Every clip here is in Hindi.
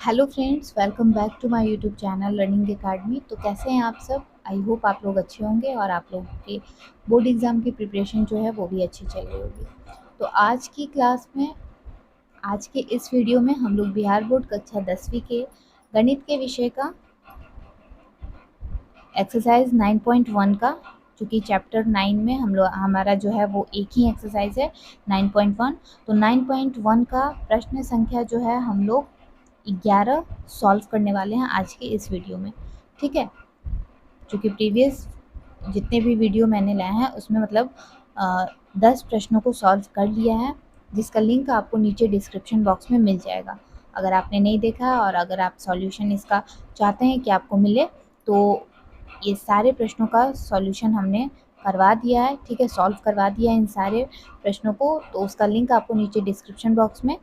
Hello friends, welcome back to my YouTube channel learning academy. तो कैसे हैं आप सब? आई होप आप लोग अच्छे होंगे और आप लोगों के बोर्ड एग्ज़ाम की प्रिपरेशन जो है वो भी अच्छी चल रही होगी। तो आज की क्लास में, आज के इस वीडियो में हम लोग बिहार बोर्ड कक्षा 10वीं के गणित के विषय का एक्सरसाइज 9.1 का, चूँकि चैप्टर 9 में हमारा जो है वो एक ही एक्सरसाइज है 9.1। तो 9.1 का प्रश्न संख्या जो है हम लोग 11 सॉल्व करने वाले हैं आज के इस वीडियो में। ठीक है, चूँकि प्रीवियस जितने भी वीडियो मैंने लाए हैं उसमें मतलब 10 प्रश्नों को सॉल्व कर लिया है, जिसका लिंक आपको नीचे डिस्क्रिप्शन बॉक्स में मिल जाएगा। अगर आपने नहीं देखा और अगर आप सॉल्यूशन इसका चाहते हैं कि आपको मिले, तो ये सारे प्रश्नों का सॉल्यूशन हमने करवा दिया है। ठीक है, सॉल्व करवा दिया है इन सारे प्रश्नों को। तो उसका लिंक आपको नीचे डिस्क्रिप्शन बॉक्स में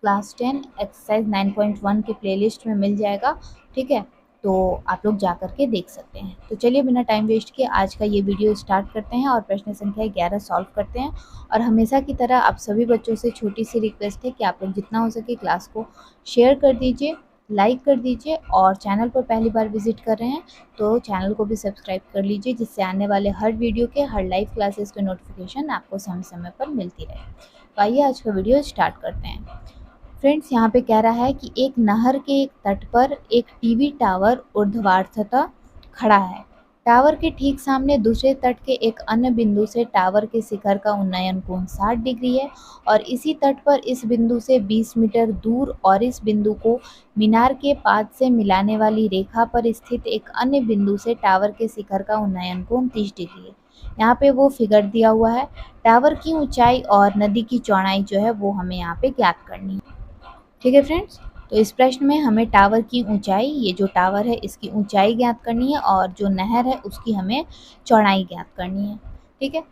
क्लास 10 एक्सरसाइज 9.1 के प्लेलिस्ट में मिल जाएगा। ठीक है, तो आप लोग जा कर के देख सकते हैं। तो चलिए बिना टाइम वेस्ट किए आज का ये वीडियो स्टार्ट करते हैं और प्रश्न संख्या 11 सॉल्व करते हैं। और हमेशा की तरह आप सभी बच्चों से छोटी सी रिक्वेस्ट है कि आप लोग जितना हो सके क्लास को शेयर कर दीजिए, लाइक कर दीजिए, और चैनल पर पहली बार विजिट कर रहे हैं तो चैनल को भी सब्सक्राइब कर लीजिए, जिससे आने वाले हर वीडियो के, हर लाइव क्लासेस के नोटिफिकेशन आपको समय समय पर मिलती रहे। तो आइए आज का वीडियो स्टार्ट करते हैं। फ्रेंड्स, यहाँ पे कह रहा है कि एक नहर के एक तट पर एक टीवी टावर ऊर्ध्वाधरता खड़ा है। टावर के ठीक सामने दूसरे तट के एक अन्य बिंदु से टावर के शिखर का उन्नयन कोण 60 डिग्री है, और इसी तट पर इस बिंदु से 20 मीटर दूर और इस बिंदु को मीनार के पाद से मिलाने वाली रेखा पर स्थित एक अन्य बिंदु से टावर के शिखर का उन्नयन कोण 30 डिग्री है। यहाँ पे वो फिगर दिया हुआ है। टावर की ऊंचाई और नदी की चौड़ाई जो है वो हमें यहाँ पे ज्ञात करनी है। ठीक है फ्रेंड्स, तो इस प्रश्न में हमें टावर की ऊंचाई, ये जो टावर है इसकी ऊंचाई ज्ञात करनी है, और जो नहर है उसकी हमें चौड़ाई ज्ञात करनी है। ठीक है,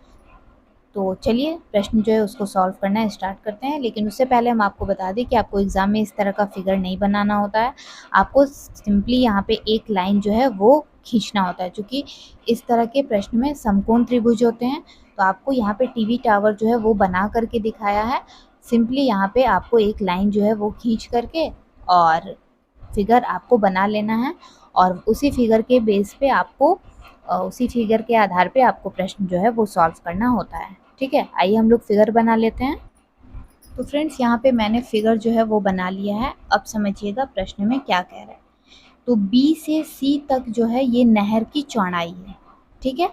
तो चलिए प्रश्न जो है उसको सॉल्व करना स्टार्ट करते हैं। लेकिन उससे पहले हम आपको बता दें कि आपको एग्जाम में इस तरह का फिगर नहीं बनाना होता है। आपको सिंपली यहाँ पे एक लाइन जो है वो खींचना होता है। चूँकि इस तरह के प्रश्न में समकोण त्रिभुज होते हैं, तो आपको यहाँ पे टीवी टावर जो है वो बना करके दिखाया है। सिंपली यहाँ पे आपको एक लाइन जो है वो खींच करके और फिगर आपको बना लेना है, और उसी फिगर के बेस पे आपको उसी फिगर के आधार पे आपको प्रश्न जो है वो सॉल्व करना होता है। ठीक है, आइए हम लोग फिगर बना लेते हैं। तो फ्रेंड्स, यहाँ पे मैंने फिगर जो है वो बना लिया है। अब समझिएगा प्रश्न में क्या कह रहा है। तो B से C तक जो है ये नहर की चौड़ाई है। ठीक है,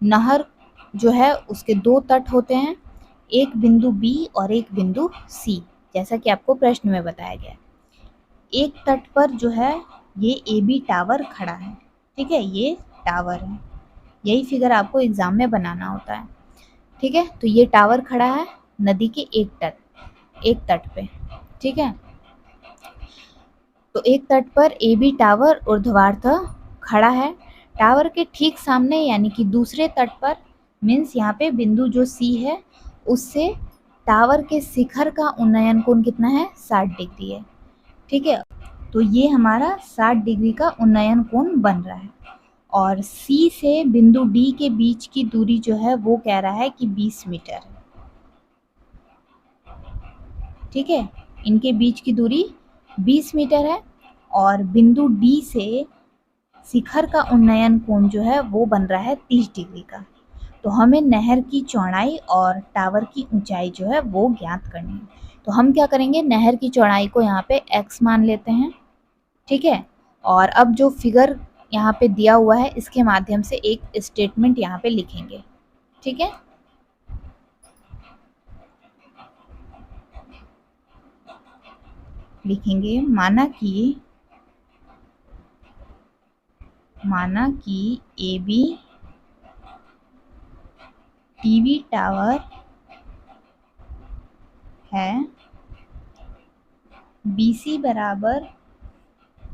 नहर जो है उसके दो तट होते हैं, एक बिंदु B और एक बिंदु C, जैसा कि आपको प्रश्न में बताया गया है। एक तट पर जो है ये AB टावर खड़ा है। ठीक है, ये टावर है। यही फिगर आपको एग्जाम में बनाना होता है। ठीक है, तो ये टावर खड़ा है नदी के एक तट पे। ठीक है, तो एक तट पर AB टावर ऊर्ध्वाधर खड़ा है। टावर के ठीक सामने यानी कि दूसरे तट पर, मीन्स यहाँ पे बिंदु जो C है उससे टावर के शिखर का उन्नयन कोण कितना है? 60 डिग्री है। ठीक है, तो ये हमारा 60 डिग्री का उन्नयन कोण बन रहा है। और C से बिंदु D के बीच की दूरी जो है वो कह रहा है कि 20 मीटर है। ठीक है, इनके बीच की दूरी 20 मीटर है, और बिंदु D से शिखर का उन्नयन कोण जो है वो बन रहा है 30 डिग्री का। तो हमें नहर की चौड़ाई और टावर की ऊंचाई जो है वो ज्ञात करनी है। तो हम क्या करेंगे, नहर की चौड़ाई को यहाँ पे x मान लेते हैं। ठीक है, और अब जो फिगर यहाँ पे दिया हुआ है इसके माध्यम से एक स्टेटमेंट यहाँ पे लिखेंगे। ठीक है, लिखेंगे माना कि AB टीवी टावर है, BC बराबर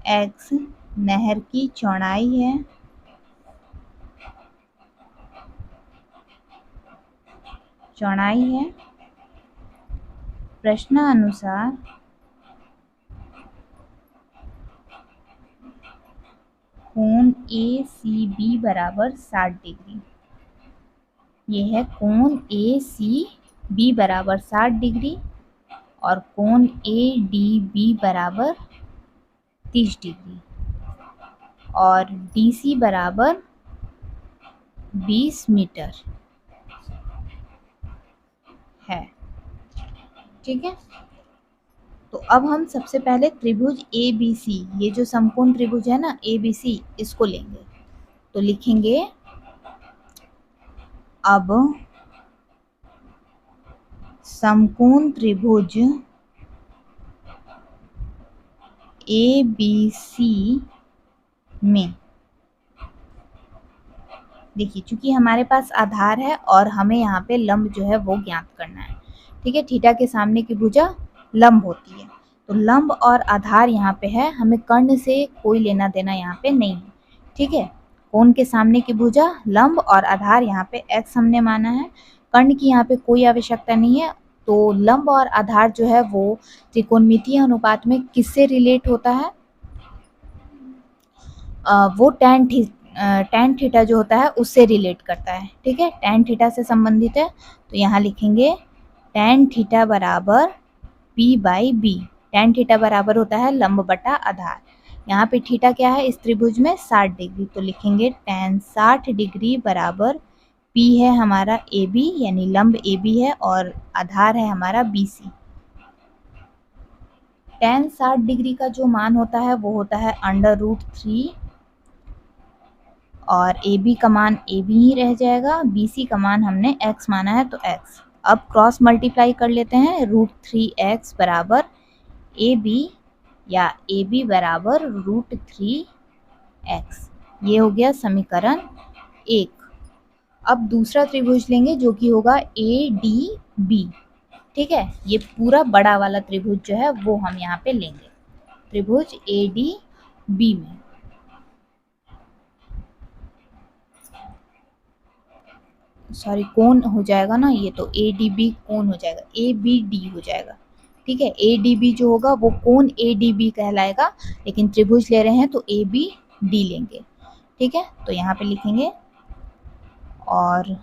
x नहर की चौड़ाई है, प्रश्नानुसार कोण ACB बराबर 60 डिग्री। ये है कोण ACB बराबर 60 डिग्री, और कोण ADB बराबर 30 डिग्री और DC बराबर 20 मीटर है। ठीक है, तो अब हम सबसे पहले त्रिभुज ABC, ये जो समकोण त्रिभुज है ना ABC, इसको लेंगे। तो लिखेंगे अब समकोण त्रिभुज ABC में, देखिए चूंकि हमारे पास आधार है और हमें यहाँ पे लंब जो है वो ज्ञात करना है। ठीक है, थीटा के सामने की भुजा लंब होती है, तो लंब और आधार यहाँ पे है, हमें कर्ण से कोई लेना देना यहाँ पे नहीं है। ठीक है, कोण के सामने की भुजा लंब और आधार यहाँ पे x हमने माना है, कर्ण की यहाँ पे कोई आवश्यकता नहीं है। तो लंब और आधार जो है वो त्रिकोणमितीय अनुपात में किससे रिलेट होता है? वो टैन थीटा जो होता है उससे रिलेट करता है। ठीक है, टैन थीटा से संबंधित है, तो यहाँ लिखेंगे टैन थीटा बराबर P/B। टैन थीटा बराबर होता है लंब बटा आधार। यहाँ पे थीटा क्या है इस त्रिभुज में? 60 डिग्री, तो लिखेंगे टैन 60 डिग्री बराबर P है हमारा AB, यानी लंब AB है, और आधार है हमारा BC। टैन 60 डिग्री का जो मान होता है वो होता है √3, और AB का मान AB ही रह जाएगा, BC का मान हमने x माना है तो x। अब क्रॉस मल्टीप्लाई कर लेते हैं, √3x बराबर AB, या AB बराबर √3x। ये हो गया समीकरण 1। अब दूसरा त्रिभुज लेंगे जो कि होगा ADB। ठीक है, ये पूरा बड़ा वाला त्रिभुज जो है वो हम यहाँ पे लेंगे, त्रिभुज ADB में। सॉरी, कोण हो जाएगा ना ये, तो ADB कोण हो जाएगा, ABD हो जाएगा। ठीक है, ADB जो होगा वो कोण ADB कहलाएगा, लेकिन त्रिभुज ले रहे हैं तो ABD लेंगे। ठीक है, तो यहाँ पे लिखेंगे और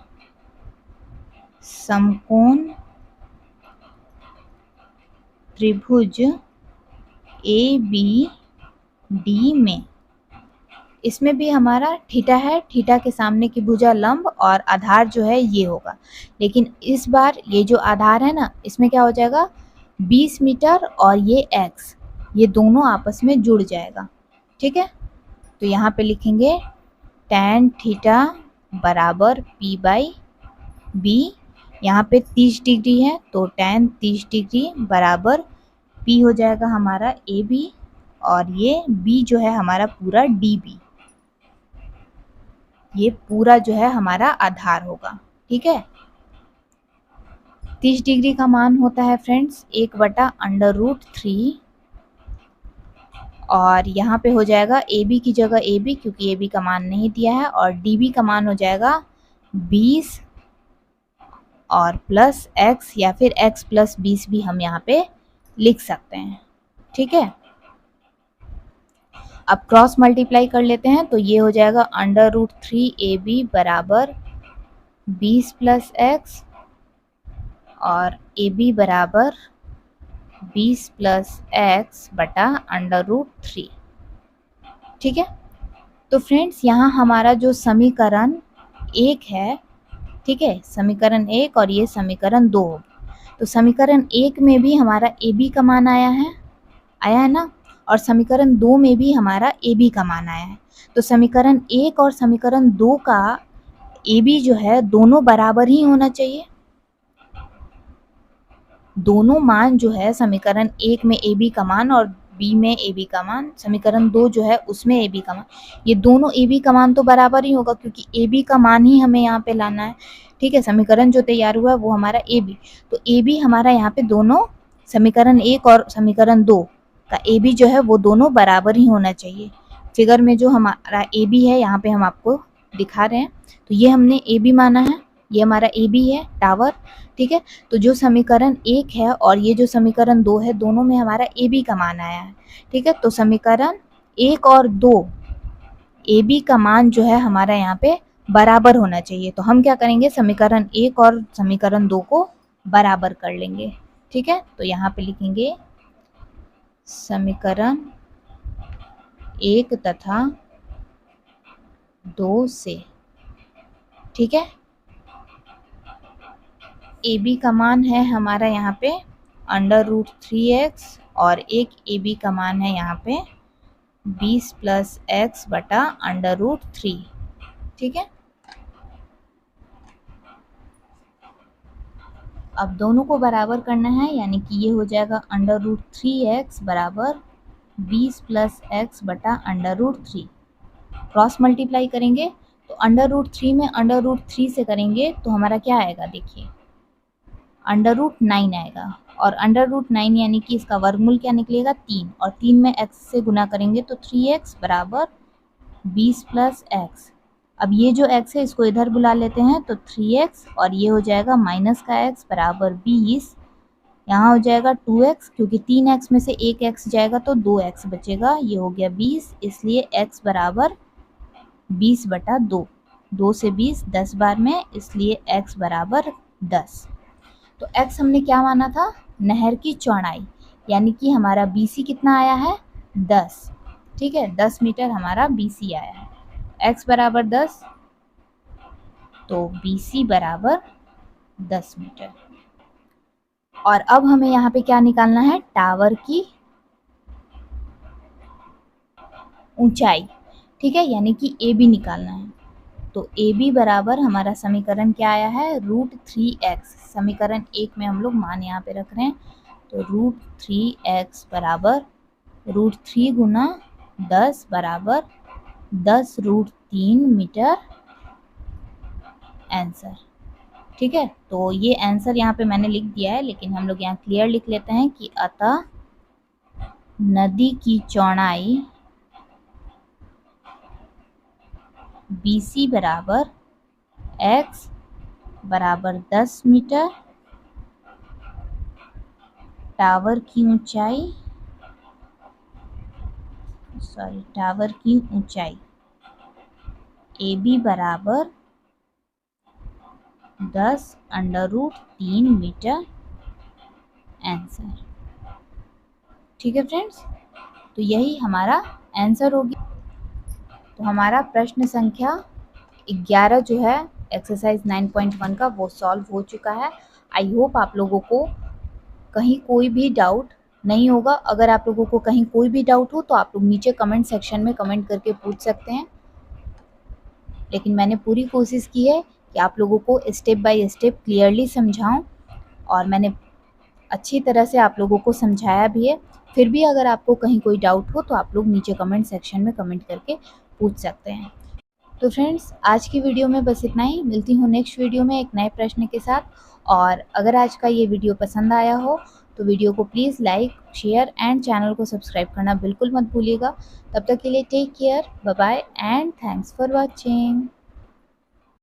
समकोण त्रिभुज ABD में, इसमें भी हमारा थीटा है, थीटा के सामने की भुजा लंब और आधार जो है ये होगा, लेकिन इस बार ये जो आधार है ना इसमें क्या हो जाएगा 20 मीटर, और ये x, ये दोनों आपस में जुड़ जाएगा। ठीक है, तो यहाँ पे लिखेंगे tan थीटा बराबर P/B। यहाँ पे 30 डिग्री है तो tan 30 डिग्री बराबर P हो जाएगा हमारा AB, और ये B जो है हमारा पूरा DB, ये पूरा जो है हमारा आधार होगा। ठीक है, 30 डिग्री का मान होता है फ्रेंड्स 1/√3, और यहाँ पे हो जाएगा AB की जगह AB, क्योंकि AB का मान नहीं दिया है, और DB का मान हो जाएगा 20 और प्लस x, या फिर x + 20 भी हम यहाँ पे लिख सकते हैं। ठीक है, अब क्रॉस मल्टीप्लाई कर लेते हैं, तो ये हो जाएगा √3AB बराबर 20 + x, और AB बराबर 20 + x बटा √3। ठीक है, तो फ्रेंड्स यहाँ हमारा जो समीकरण 1 है, ठीक है, समीकरण 1 और ये समीकरण 2 हो गया। तो समीकरण 1 में भी हमारा AB का मान आया है ना, और समीकरण 2 में भी हमारा AB का मान आया है। तो समीकरण 1 और समीकरण 2 का AB जो है दोनों बराबर ही होना चाहिए। दोनों मान जो है समीकरण 1 में AB का मान और B में AB का मान, समीकरण 2 जो है उसमें AB का मान, ये दोनों AB का मान तो बराबर ही होगा, क्योंकि AB का मान ही हमें यहाँ पे लाना है। ठीक है, समीकरण जो तैयार हुआ है वो हमारा AB, तो AB हमारा यहाँ पे दोनों समीकरण 1 और समीकरण 2 का AB जो है वो दोनों बराबर ही होना चाहिए। फिगर में जो हमारा AB है यहाँ पे हम आपको दिखा रहे हैं, तो ये हमने AB माना है, ये हमारा AB है टावर। ठीक है, तो जो समीकरण 1 है और ये जो समीकरण 2 है, दोनों में हमारा AB का मान आया है। ठीक है, तो समीकरण 1 और 2 AB का मान जो है हमारा यहाँ पे बराबर होना चाहिए। तो हम क्या करेंगे, समीकरण 1 और समीकरण 2 को बराबर कर लेंगे। ठीक है, तो यहाँ पे लिखेंगे समीकरण 1 तथा 2 से। ठीक है, ए बी का मान है हमारा यहाँ पे √3x और एक ए बी का मान है यहाँ पे 20 + x बटा √3। ठीक है, अब दोनों को बराबर करना है, यानी कि ये हो जाएगा √3x बराबर 20 + x बटा √3। क्रॉस मल्टीप्लाई करेंगे तो √3 में √3 से करेंगे तो हमारा क्या आएगा, देखिए √9 आएगा, और √9 यानी कि इसका वर्गमूल क्या निकलेगा 3, और 3 में x से गुना करेंगे तो 3x बराबर 20 + x। अब ये जो x है इसको इधर बुला लेते हैं तो 3x, और ये हो जाएगा माइनस का x बराबर 20, यहाँ हो जाएगा 2x, क्योंकि 3x में से एक x जाएगा तो 2x बचेगा, ये हो गया 20, इसलिए x बराबर 20 बटा 2। 2 से 20 10 बार में, इसलिए x बराबर 10। तो x हमने क्या माना था, नहर की चौड़ाई, यानी कि हमारा BC कितना आया है 10। ठीक है, 10 मीटर हमारा BC आया है। x बराबर 10 तो BC बराबर 10 मीटर। और अब हमें यहाँ पे क्या निकालना है, टावर की ऊंचाई। ठीक है, यानी कि AB निकालना है। तो AB बराबर हमारा समीकरण क्या आया है, √3x। समीकरण 1 में हम लोग मान यहाँ पे रख रहे हैं, तो √3x बराबर √3 गुना 10 बराबर 10√3 मीटर आंसर। ठीक है, तो ये आंसर यहाँ पे मैंने लिख दिया है, लेकिन हम लोग यहाँ क्लियर लिख लेते हैं कि अतः नदी की चौड़ाई BC बराबर x बराबर 10 मीटर, टावर की ऊंचाई AB बराबर 10√3 मीटर आंसर। ठीक है फ्रेंड्स, तो यही हमारा आंसर होगी। तो हमारा प्रश्न संख्या 11 जो है एक्सरसाइज 9.1 का वो सॉल्व हो चुका है। आई होप आप लोगों को कहीं कोई भी डाउट नहीं होगा। अगर आप लोगों को कहीं कोई भी डाउट हो तो आप लोग नीचे कमेंट सेक्शन में कमेंट करके पूछ सकते हैं, लेकिन मैंने पूरी कोशिश की है कि आप लोगों को स्टेप बाय स्टेप क्लियरली समझाऊं, और मैंने अच्छी तरह से आप लोगों को समझाया भी है। फिर भी अगर आपको कहीं कोई डाउट हो तो आप लोग नीचे कमेंट सेक्शन में कमेंट करके पूछ सकते हैं। तो फ्रेंड्स, आज की वीडियो में बस इतना ही। मिलती हूँ नेक्स्ट वीडियो में एक नए प्रश्न के साथ। और अगर आज का ये वीडियो पसंद आया हो तो वीडियो को please like, share and channel को सब्सक्राइब करना बिल्कुल मत भूलिएगा। तब तक के लिए take care, bye bye and thanks for watching.